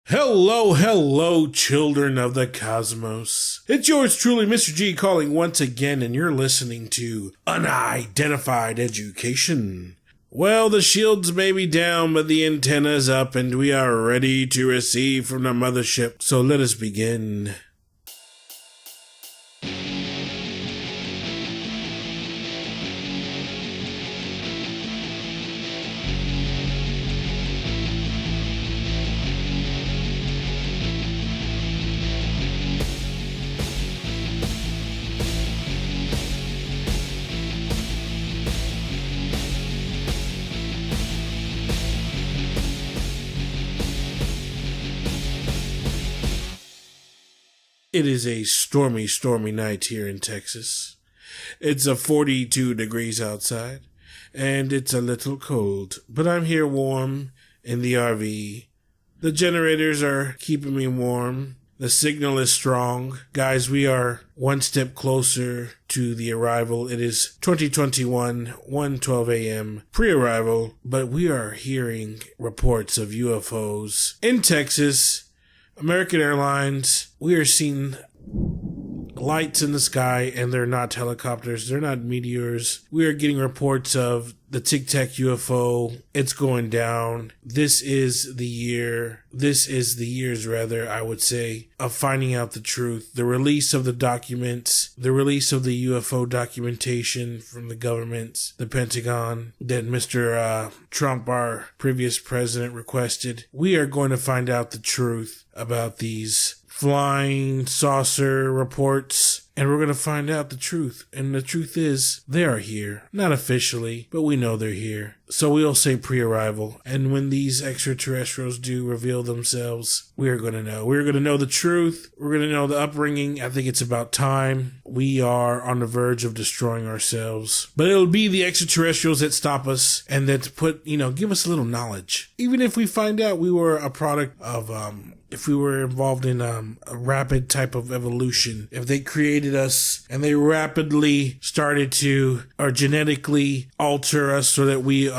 Hello, hello, children of the cosmos. It's yours truly, Mr. G, calling once again, and you're listening to Unidentified Education. Well, the shields may be down, but the antenna's up, and we are ready to receive from the mothership. So let us begin. It is a stormy, stormy night here in Texas. It's 42 degrees outside, and it's a little cold, but I'm here warm in the RV. The generators are keeping me warm. The signal is strong. Guys, we are one step closer to the arrival. It is 2021, 1:12 a.m., pre-arrival, but we are hearing reports of UFOs in Texas. American Airlines, we are seeing lights in the sky, and they're not helicopters, they're not meteors. We are getting reports of the Tic Tac UFO. It's going down. This is the years, I would say, of finding out the truth. The release of the documents, the release of the UFO documentation from the governments, the Pentagon, that Mr. Trump, our previous president, requested. We are going to find out the truth about these flying saucer reports, and we're going to find out the truth. And the truth is, they are here. Not officially, but we know they're here. So we'll say pre-arrival. And when these extraterrestrials do reveal themselves, we are going to know. We're going to know the truth. We're going to know the upbringing. I think it's about time. We are on the verge of destroying ourselves. But it'll be the extraterrestrials that stop us and that give us a little knowledge. Even if we find out we were a product of, if we were involved in a rapid type of evolution, if they created us and they rapidly started to or genetically alter us so that we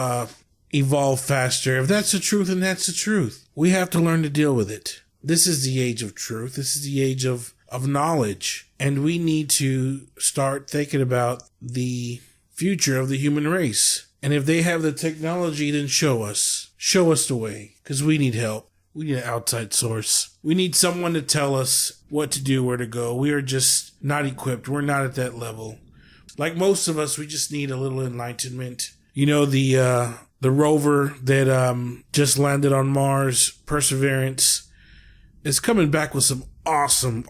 evolve faster, if that's the truth, then that's the truth. We have to learn to deal with it. This is the age of truth. This is the age of knowledge. And we need to start thinking about the future of the human race. And if they have the technology, then show us the way, because we need help. We need an outside source. We need someone to tell us what to do, where to go. We are just not equipped. We're not at that level. Like most of us, we just need a little enlightenment. You know, the rover that just landed on Mars, Perseverance, is coming back with some awesome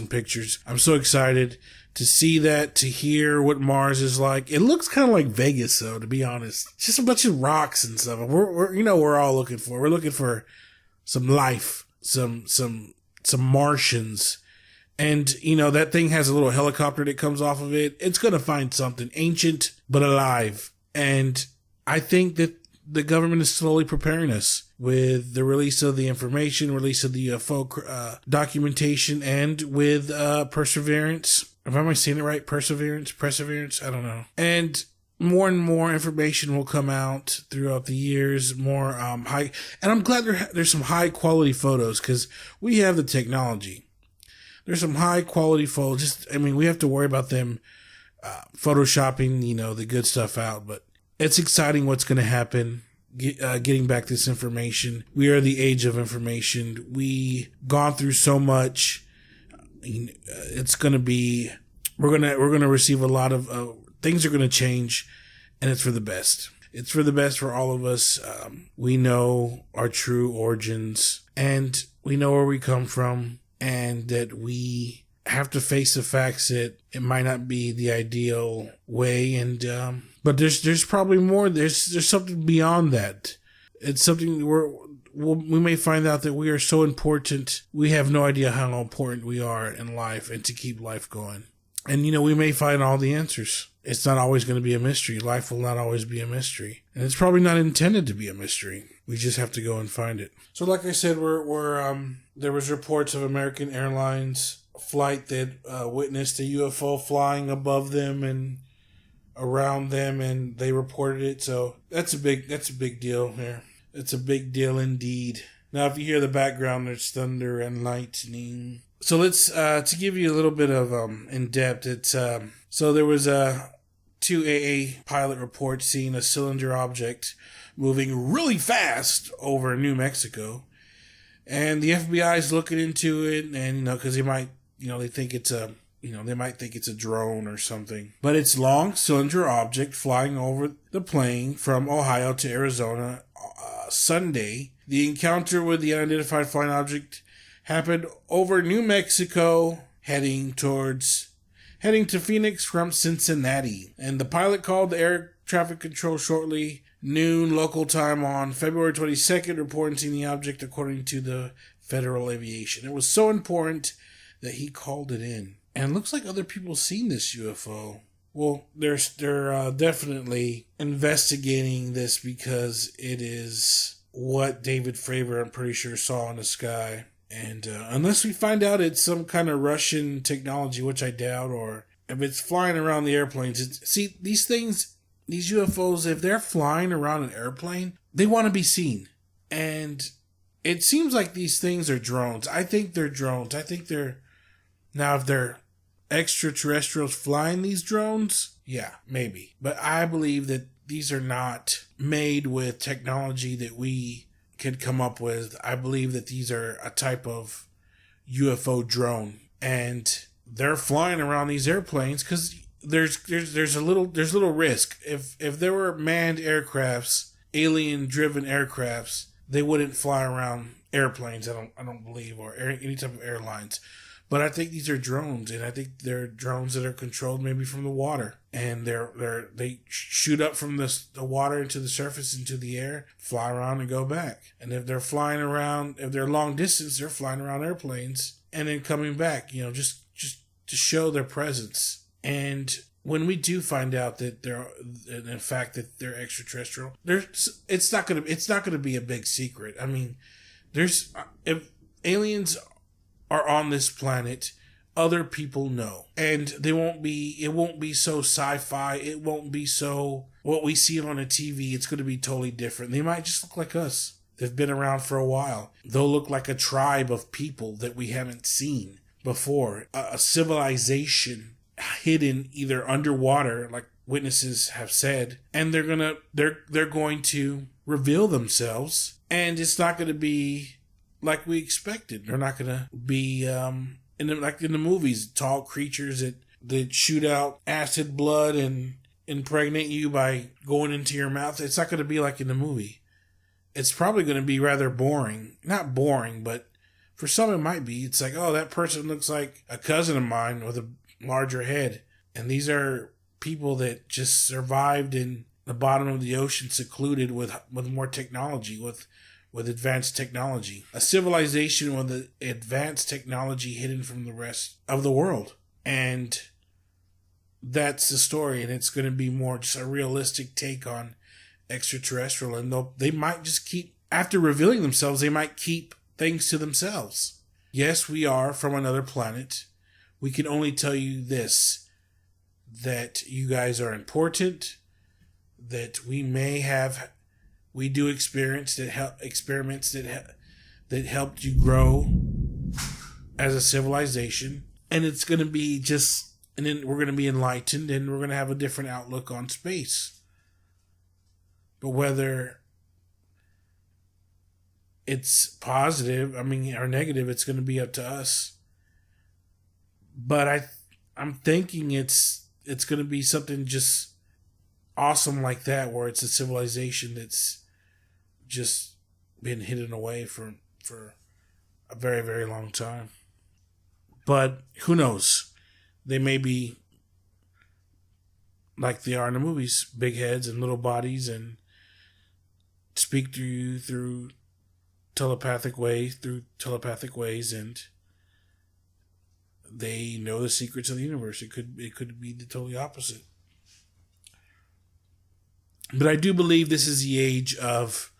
pictures. I'm so excited to see that, to hear what Mars is like. It looks kind of like Vegas, though, to be honest. It's just a bunch of rocks and stuff. We're all looking for. We're looking for some life, some Martians. And, that thing has a little helicopter that comes off of it. It's going to find something ancient, but alive. And I think that the government is slowly preparing us with the release of the information, release of the UFO documentation, and with Perseverance. Am I saying it right? Perseverance? I don't know. And more information will come out throughout the years, more high, and I'm glad there's some high quality photos, because we have the technology. There's some high quality photos. We have to worry about them photoshopping, the good stuff out, but it's exciting what's going to happen. Getting back this information. We are the age of information. We've gone through so much. It's going to be, we're going to receive a lot of, things are going to change, and it's for the best. It's for the best for all of us. We know our true origins, and we know where we come from, and that we have to face the facts that it might not be the ideal way, and but there's probably more. There's something beyond that. It's something we may find out that we are so important. We have no idea how important we are in life and to keep life going. And, we may find all the answers. It's not always going to be a mystery. Life will not always be a mystery. And it's probably not intended to be a mystery. We just have to go and find it. So like I said, there was reports of American Airlines flight that witnessed a UFO flying above them and around them, and they reported it. So that's a big deal here. It's a big deal indeed. Now, if you hear the background, there's thunder and lightning. So let's to give you a little bit of in depth. It's so there was two AA pilot reports seeing a cylinder object moving really fast over New Mexico, and the FBI is looking into it, and because they might, they think it's a. They might think it's a drone or something. But it's long cylinder object flying over the plane from Ohio to Arizona Sunday. The encounter with the unidentified flying object happened over New Mexico, heading to Phoenix from Cincinnati. And the pilot called the air traffic control shortly noon local time on February 22nd, reporting seeing the object according to the Federal Aviation. It was so important that he called it in. And it looks like other people seen this UFO. Well, they're definitely investigating this because it is what David Fravor, I'm pretty sure, saw in the sky. And unless we find out it's some kind of Russian technology, which I doubt, or if it's flying around the airplanes. See, these things, these UFOs, if they're flying around an airplane, they want to be seen. And it seems like these things are drones. I think they're drones. I think they're... Now, if they're extraterrestrials flying these drones, yeah, maybe. But I believe that these are not made with technology that we could come up with. I believe that these are a type of UFO drone, and they're flying around these airplanes because there's little risk. If there were manned aircrafts, alien driven aircrafts, they wouldn't fly around airplanes. I don't believe, or any type of airlines. But I think these are drones, and I think they're drones that are controlled maybe from the water, and they shoot up from the water into the surface, into the air, fly around and go back. And if they're flying around, if they're long distance, they're flying around airplanes and then coming back, just to show their presence. And when we do find out that in fact that they're extraterrestrial, it's not gonna be a big secret. I mean, if aliens are on this planet, other people know, and it won't be so sci-fi. It won't be so what we see on a TV. It's going to be totally different. They might just look like us. They've been around for a while. They'll look like a tribe of people that we haven't seen before, a civilization hidden either underwater, like witnesses have said, and they're going to reveal themselves, and it's not going to be like we expected. They're not going to be like in the movies, tall creatures that shoot out acid blood and impregnate you by going into your mouth. It's not going to be like in the movie. It's probably going to be rather boring. Not boring, but for some it might be. It's like, oh, that person looks like a cousin of mine with a larger head. And these are people that just survived in the bottom of the ocean, secluded with more technology, with advanced technology. A civilization with advanced technology hidden from the rest of the world. And that's the story. And it's going to be more just a realistic take on extraterrestrial. And they might just keep, after revealing themselves, they might keep things to themselves. Yes, we are from another planet. We can only tell you this, that you guys are important, that we do experiments that helped you grow as a civilization, and it's going to be and then we're going to be enlightened, and we're going to have a different outlook on space. But whether it's positive, or negative, it's going to be up to us. But I'm thinking it's going to be something just awesome like that, where it's a civilization that's just been hidden away for a very, very long time. But who knows? They may be like they are in the movies, big heads and little bodies, and speak to you through telepathic ways, and they know the secrets of the universe. It could be the totally opposite. But I do believe this is the age of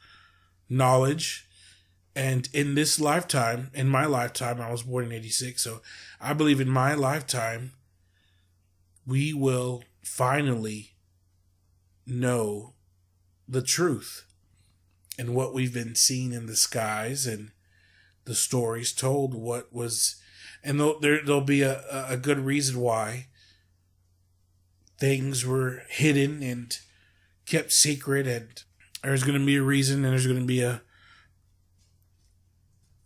knowledge. And in this lifetime, in my lifetime, I was born in 86. So I believe in my lifetime, we will finally know the truth. and what we've been seeing in the skies and the stories told, what was, and there'll be a good reason why things were hidden and kept secret, and there's going to be a reason, and there's going to be a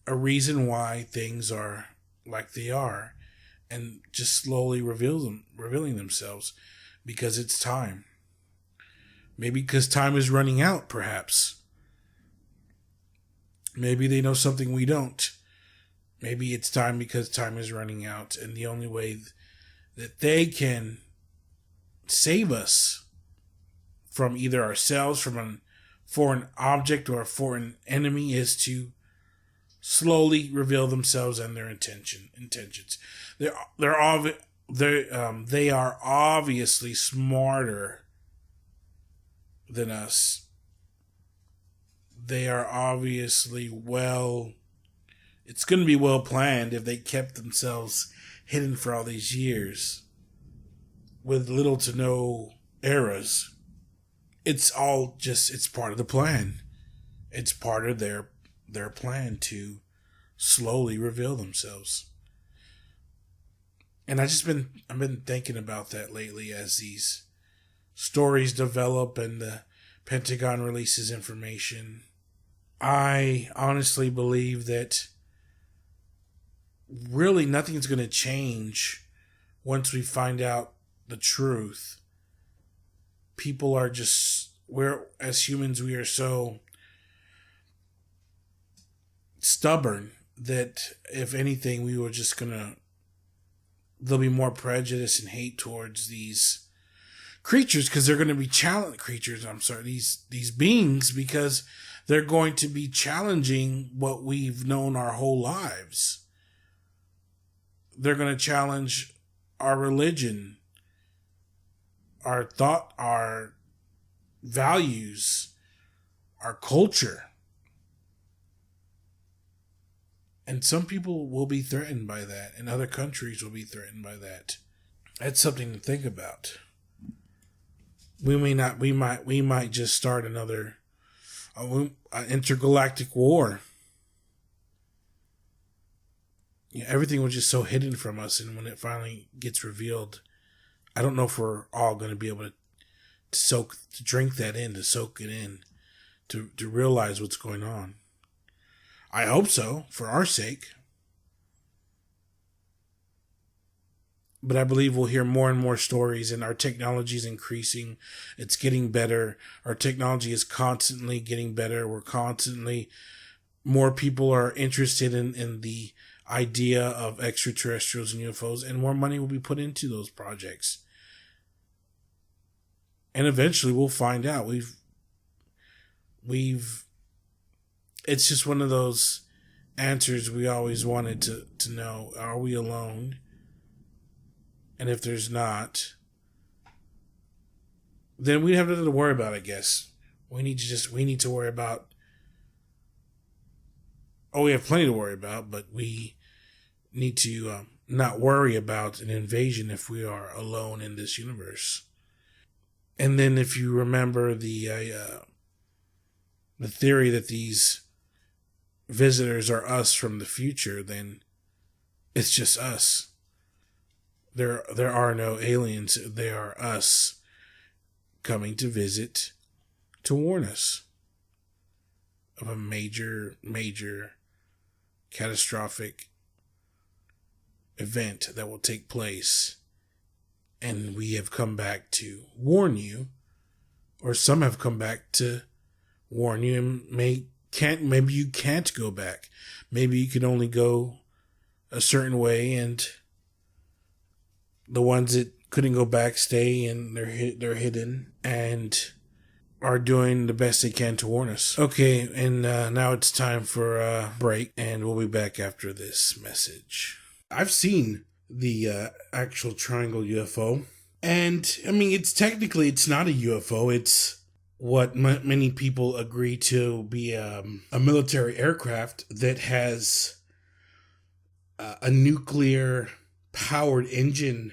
reason why things are like they are, and just slowly revealing themselves, because it's time. Maybe because time is running out, perhaps. Maybe they know something we don't. Maybe it's time because time is running out, and the only way that they can save us from either ourselves, from a foreign object or a foreign enemy, is to slowly reveal themselves and their intentions. They are obviously smarter than us. They are obviously it's going to be well planned if they kept themselves hidden for all these years with little to no errors. It's part of the plan. It's part of their plan to slowly reveal themselves. And I've been thinking about that lately as these stories develop and the Pentagon releases information. I honestly believe that really nothing's going to change once we find out the truth. People are as humans, we are so stubborn that if anything, there'll be more prejudice and hate towards these creatures, because they're going to be these beings, because they're going to be challenging what we've known our whole lives. They're going to challenge our religion, our thought, our values, our culture. And some people will be threatened by that, and other countries will be threatened by that. That's something to think about. We might just start another intergalactic war. Everything was just so hidden from us, and when it finally gets revealed, I don't know if we're all going to be able to drink that in, to soak it in, to realize what's going on. I hope so, for our sake. But I believe we'll hear more and more stories, and our technology is increasing. It's getting better. Our technology is constantly getting better. More people are interested in the idea of extraterrestrials and UFOs, and more money will be put into those projects. And eventually we'll find out. It's just one of those answers we always wanted to know. Are we alone? And if there's not, then we have nothing to worry about, I guess. We need to worry about, we have plenty to worry about, but we need to not worry about an invasion if we are alone in this universe. And then if you remember the theory that these visitors are us from the future, then it's just us. There are no aliens. They are us coming to visit to warn us of a major, major catastrophic event that will take place. And we have come back to warn you, or some have come back to warn you, and maybe you can't go back. Maybe you can only go a certain way, and the ones that couldn't go back stay, and they're hidden and are doing the best they can to warn us. Okay, and now it's time for a break, and we'll be back after this message. I've seen the actual triangle UFO, and I mean, it's not a UFO. It's what many people agree to be a military aircraft that has a nuclear powered engine.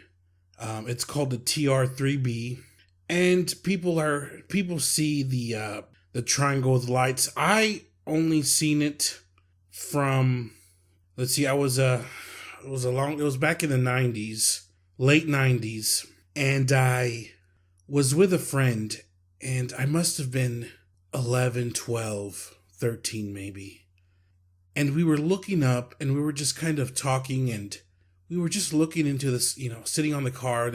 It's called the TR-3B, and people see the triangle with lights. I only seen it from, let's see, it was back in the 90s, late 90s, and I was with a friend, and I must have been 11, 12, 13 maybe. And we were looking up, and we were just kind of talking, and we were just looking into this, sitting on the car.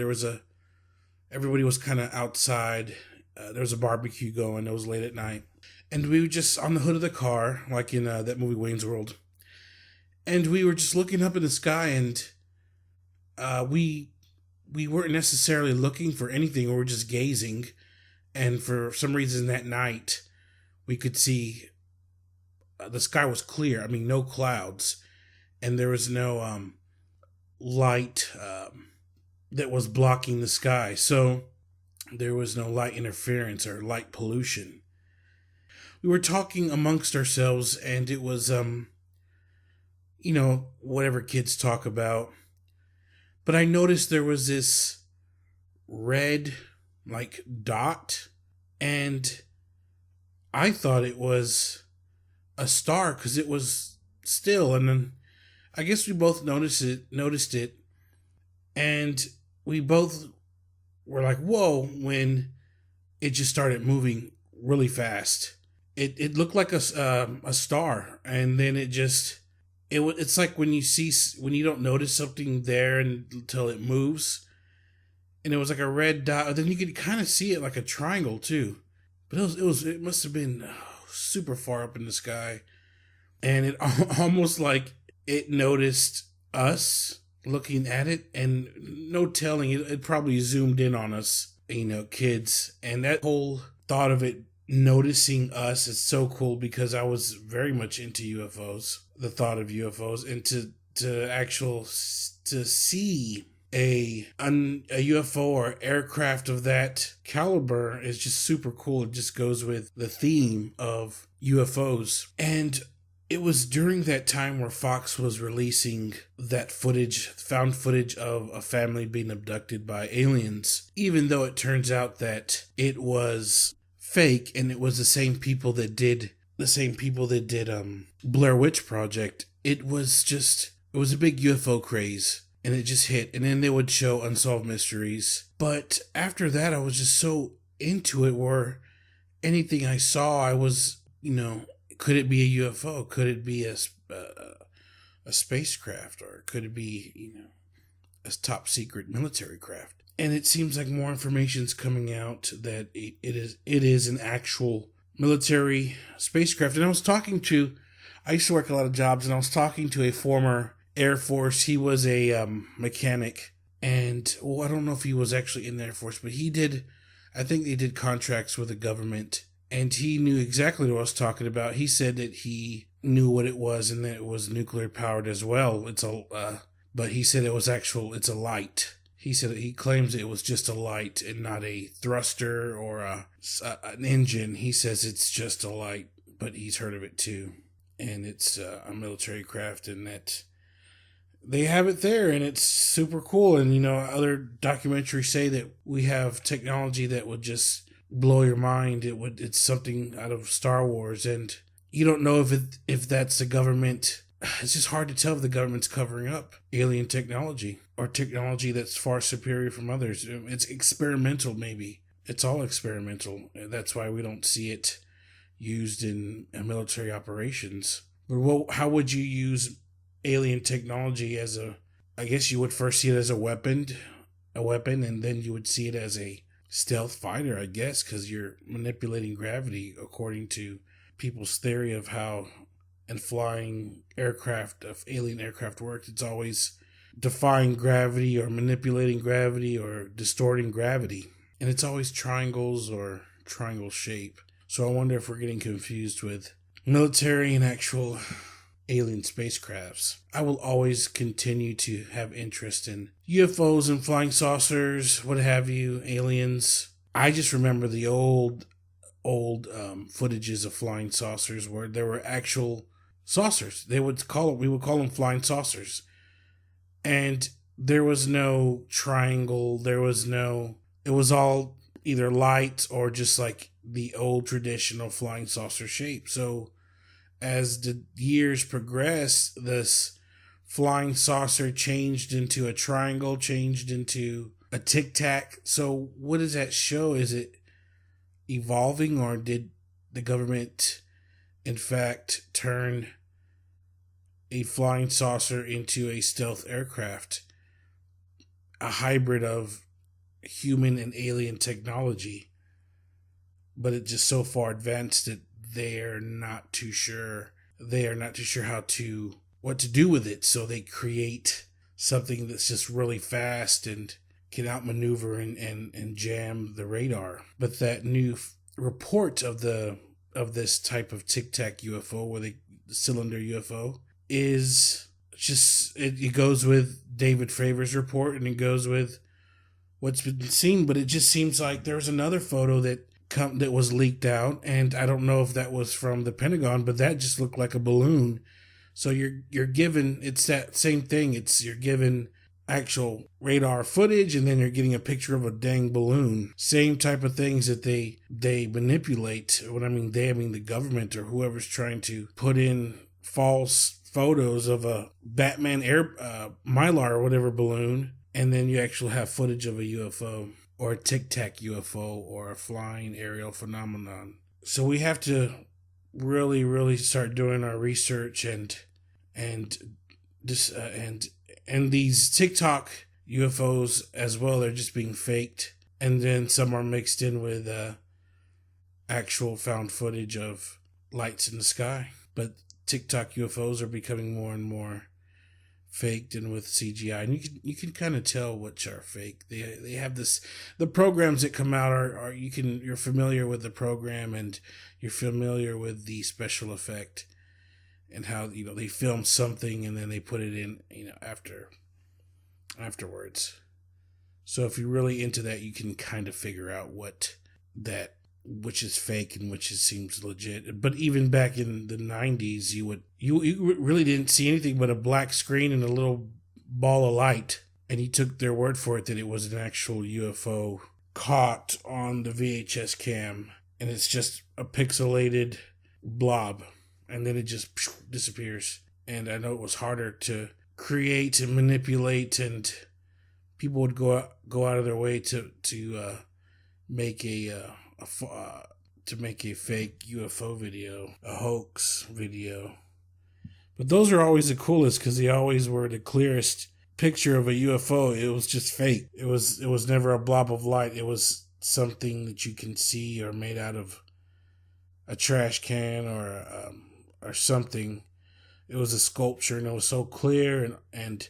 Everybody was kind of outside. There was a barbecue going. It was late at night. And we were just on the hood of the car, like in that movie Wayne's World. And we were just looking up in the sky, and we weren't necessarily looking for anything. We were just gazing. And for some reason that night, we could see the sky was clear. I mean, no clouds. And there was no light that was blocking the sky. So there was no light interference or light pollution. We were talking amongst ourselves, and it was, whatever kids talk about. But I noticed there was this red, dot, and I thought it was a star because it was still. And then I guess we both noticed it, and we both were like, whoa, when it just started moving really fast. It looked like a star, and then it's like when you don't notice something there until it moves, and it was like a red dot. Then you could kind of see it like a triangle too, but it must have been super far up in the sky, and it almost like it noticed us looking at it, and no telling, it probably zoomed in on us, kids. And that whole thought of it noticing us is so cool, because I was very much into UFOs, the thought of UFOs, and to see a UFO or aircraft of that caliber is just super cool. It just goes with the theme of UFOs. And it was during that time where Fox was releasing that found footage of a family being abducted by aliens, even though it turns out that it was fake, and it was the same people that did Blair Witch Project. It was a big UFO craze, and it just hit. And then they would show Unsolved Mysteries. But after that, I was just so into it, where anything I saw, I was, could it be a UFO? Could it be a spacecraft? Or could it be, a top secret military craft? And it seems like more information's coming out that it is an actual military spacecraft. And I used to work a lot of jobs, and I was talking to a former Air Force. He was a mechanic, and I don't know if he was actually in the Air Force, but I think they did contracts with the government, and he knew exactly what I was talking about. He said that he knew what it was, and that it was nuclear powered as well. But he said it's a light. He claims it was just a light and not a thruster or an engine. He says it's just a light, but he's heard of it too. And it's a military craft, and that they have it there, and it's super cool. And, other documentaries say that we have technology that would just blow your mind. It's something out of Star Wars, and you don't know if that's the government. It's just hard to tell if the government's covering up alien technology or technology that's far superior from others. It's experimental, maybe. It's all experimental. That's why we don't see it used in military operations. But how would you use alien technology I guess you would first see it as a weapon, and then you would see it as a stealth fighter, I guess, because you're manipulating gravity according to people's theory of how and flying alien aircraft works. It's always defying gravity or manipulating gravity or distorting gravity. And it's always triangles or triangle shape. So I wonder if we're getting confused with military and actual alien spacecrafts. I will always continue to have interest in UFOs and flying saucers, what have you, aliens. I just remember the old footages of flying saucers where there were actual saucers. We would call them flying saucers. And there was no triangle. It was all either light or just like the old traditional flying saucer shape. So as the years progressed, this flying saucer changed into a triangle, changed into a tic-tac. So what does that show? Is it evolving, or did the government in fact turn a flying saucer into a stealth aircraft, a hybrid of human and alien technology? But it's just so far advanced that they are not too sure what to do with it. So they create something that's just really fast and can outmaneuver and jam the radar. But that new report of this type of Tic Tac UFO, or the cylinder UFO, is just it goes with David Fravors' report, and it goes with what's been seen. But it just seems like there was another photo that was leaked out, and I don't know if that was from the Pentagon, but that just looked like a balloon. So you're given, it's that same thing. You're given actual radar footage, and then you're getting a picture of a dang balloon. Same type of things that they manipulate. When I mean the government or whoever's trying to put in false photos of a Batman Mylar or whatever balloon, and then you actually have footage of a UFO or a Tic Tac UFO or a flying aerial phenomenon. So we have to really, really start doing our research and these TikTok UFOs as well. They're just being faked, and then some are mixed in with actual found footage of lights in the sky. But TikTok UFOs are becoming more and more faked and with CGI, and you can kind of tell which are fake. They have the programs that come out are you're familiar with the program, and you're familiar with the special effect and how they film something and then they put it in afterwards. So if you're really into that, you can kind of figure out which is fake and which seems legit. But even back in the 90s, you really didn't see anything but a black screen and a little ball of light, and you took their word for it that it was an actual UFO caught on the VHS cam, and it's just a pixelated blob, and then it just disappears. And I know it was harder to create and manipulate, and people would go out of their way to make a fake UFO video, a hoax video. But those are always the coolest, because they always were the clearest picture of a UFO. It was just fake. It was never a blob of light. It was something that you can see, or made out of a trash can or something. It was a sculpture, and it was so clear and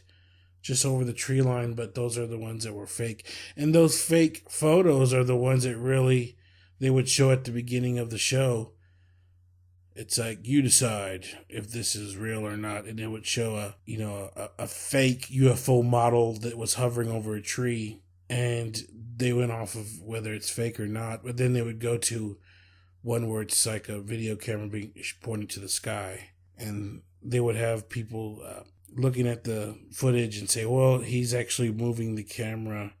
just over the tree line. But those are the ones that were fake, and those fake photos are the ones that really they would show at the beginning of the show. It's like, you decide if this is real or not, and it would show a fake UFO model that was hovering over a tree, and they went off of whether it's fake or not. But then they would go to one where it's like a video camera being pointing to the sky, and they would have people looking at the footage and say, well, he's actually moving the camera.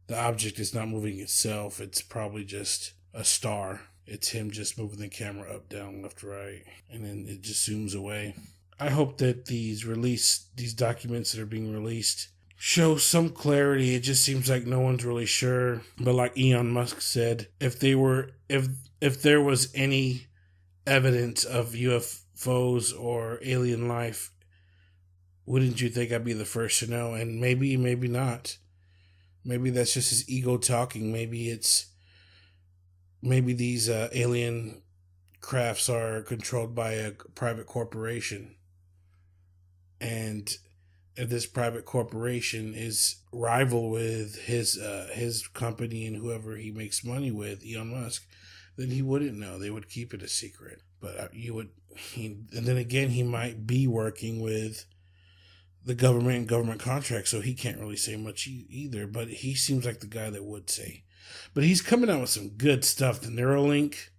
The object is not moving itself. It's probably just a star. It's him just moving the camera up, down, left, right, and then it just zooms away. I hope that these documents that are being released show some clarity. It just seems like no one's really sure. But like Elon Musk said, if there was any evidence of UFOs or alien life, wouldn't you think I'd be the first to know? And maybe not. Maybe that's just his ego talking. Maybe these alien crafts are controlled by a private corporation. And if this private corporation is rival with his company and whoever he makes money with, Elon Musk, then he wouldn't know. They would keep it a secret. But and then again, he might be working with the government and government contracts, so he can't really say much either. But he seems like the guy that would say. But he's coming out with some good stuff. The Neuralink,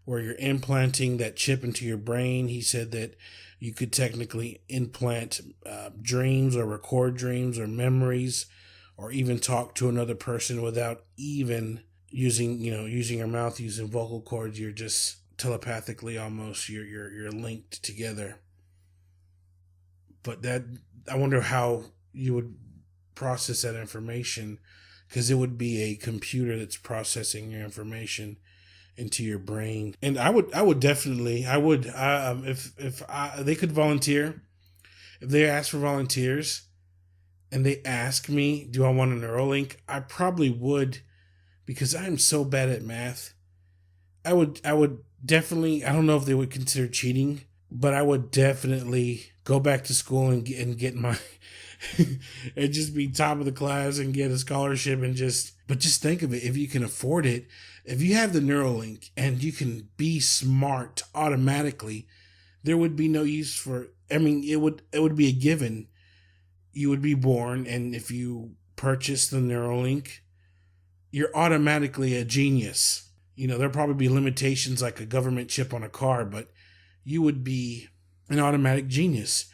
where you're implanting that chip into your brain. He said that you could technically implant dreams or record dreams or memories, or even talk to another person without even using your mouth, using vocal cords, you're just telepathically almost you're linked together. But that, I wonder how you would process that information, because it would be a computer that's processing your information into your brain. And I would definitely, if they could volunteer, if they ask for volunteers and they ask me, do I want a Neuralink? I probably would, because I'm so bad at math. I would definitely, I don't know if they would consider cheating, but I would definitely go back to school and get my, and just be top of the class and get a scholarship but just think of it. If you can afford it, if you have the Neuralink and you can be smart automatically, there would be no use for, it would be a given. You would be born, and if you purchase the Neuralink, you're automatically a genius. There'll probably be limitations like a government chip on a car, but you would be an automatic genius.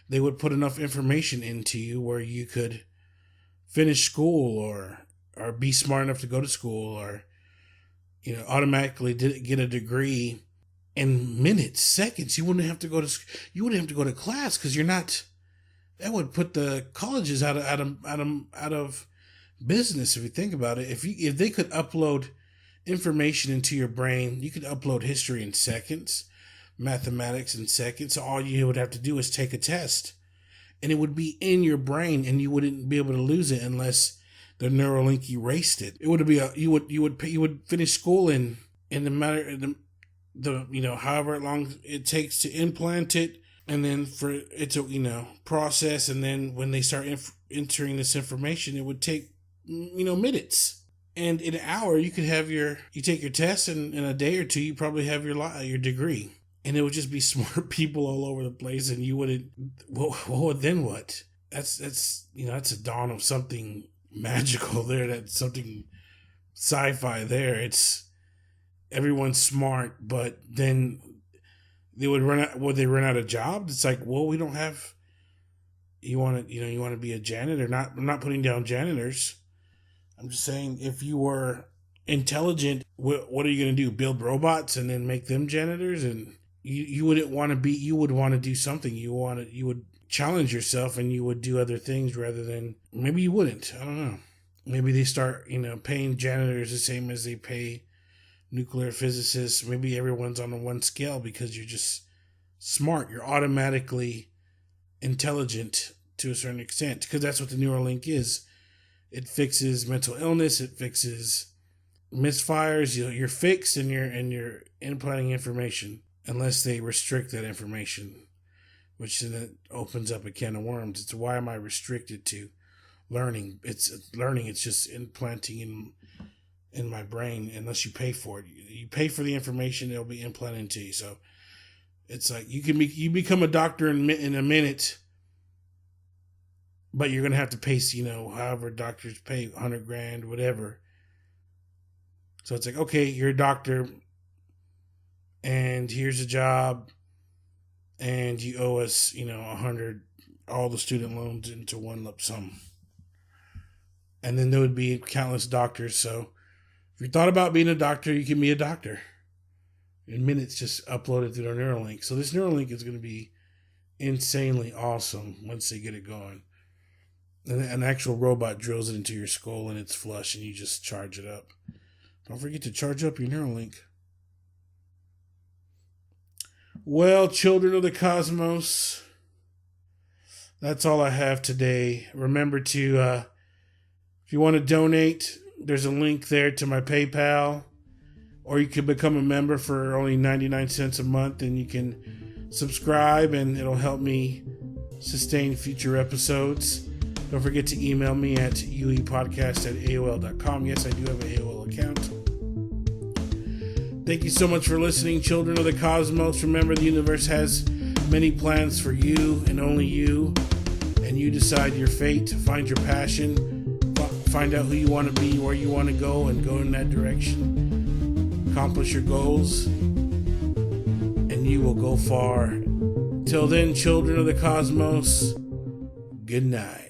They would put enough information into you where you could finish school or be smart enough to go to school, or automatically get a degree in minutes, seconds. You wouldn't have to go to class, because you're not. That would put the colleges out of business, if you think about it. If they could upload information into your brain, you could upload history in seconds, mathematics in seconds. So all you would have to do is take a test, and it would be in your brain, and you wouldn't be able to lose it unless the Neuralink erased it. It would be you would finish school in the matter the however long it takes to implant it, and then for it to process, and then when they start entering this information, it would take minutes. And in an hour, you could have you take your test, and in a day or two, you probably have your degree. And it would just be smart people all over the place, and you wouldn't. Then what? That's a dawn of something magical there. That's something sci-fi there. It's everyone's smart, but then they would run out. Would they run out of jobs? It's like, well, we don't have. You want to be a janitor? I'm not putting down janitors. I'm just saying, if you were intelligent, what are you going to do? Build robots and then make them janitors? And you wouldn't want to be. You would want to do something. You would challenge yourself, and you would do other things rather than. Maybe you wouldn't. I don't know. Maybe they start paying janitors the same as they pay nuclear physicists. Maybe everyone's on a one scale, because you're just smart. You're automatically intelligent to a certain extent, because that's what the Neuralink is. It fixes mental illness. It fixes misfires. You're fixed, and you're implanting information, unless they restrict that information, which then it opens up a can of worms. It's why am I restricted to learning? It's learning. It's just implanting in my brain. Unless you pay for it, you pay for the information, it'll be implanted into you. So it's like you become a doctor in a minute. But you're going to have to pay, however doctors pay, $100,000, whatever. So it's like, okay, you're a doctor, and here's a job, and you owe us, 100, all the student loans into one lump sum. And then there would be countless doctors. So if you thought about being a doctor, you can be a doctor. In minutes, just uploaded to their Neuralink. So this Neuralink is going to be insanely awesome once they get it going. An actual robot drills it into your skull, and it's flush, and you just charge it up. Don't forget to charge up your Neuralink. Well, children of the cosmos, that's all I have today. Remember to, if you want to donate, there's a link there to my PayPal, or you can become a member for only 99 cents a month, and you can subscribe, and it'll help me sustain future episodes. Don't forget to email me at uepodcast@aol.com. Yes, I do have an AOL account. Thank you so much for listening, children of the cosmos. Remember, the universe has many plans for you and only you, and you decide your fate. Find your passion. Find out who you want to be, where you want to go, and go in that direction. Accomplish your goals, and you will go far. Till then, children of the cosmos, good night.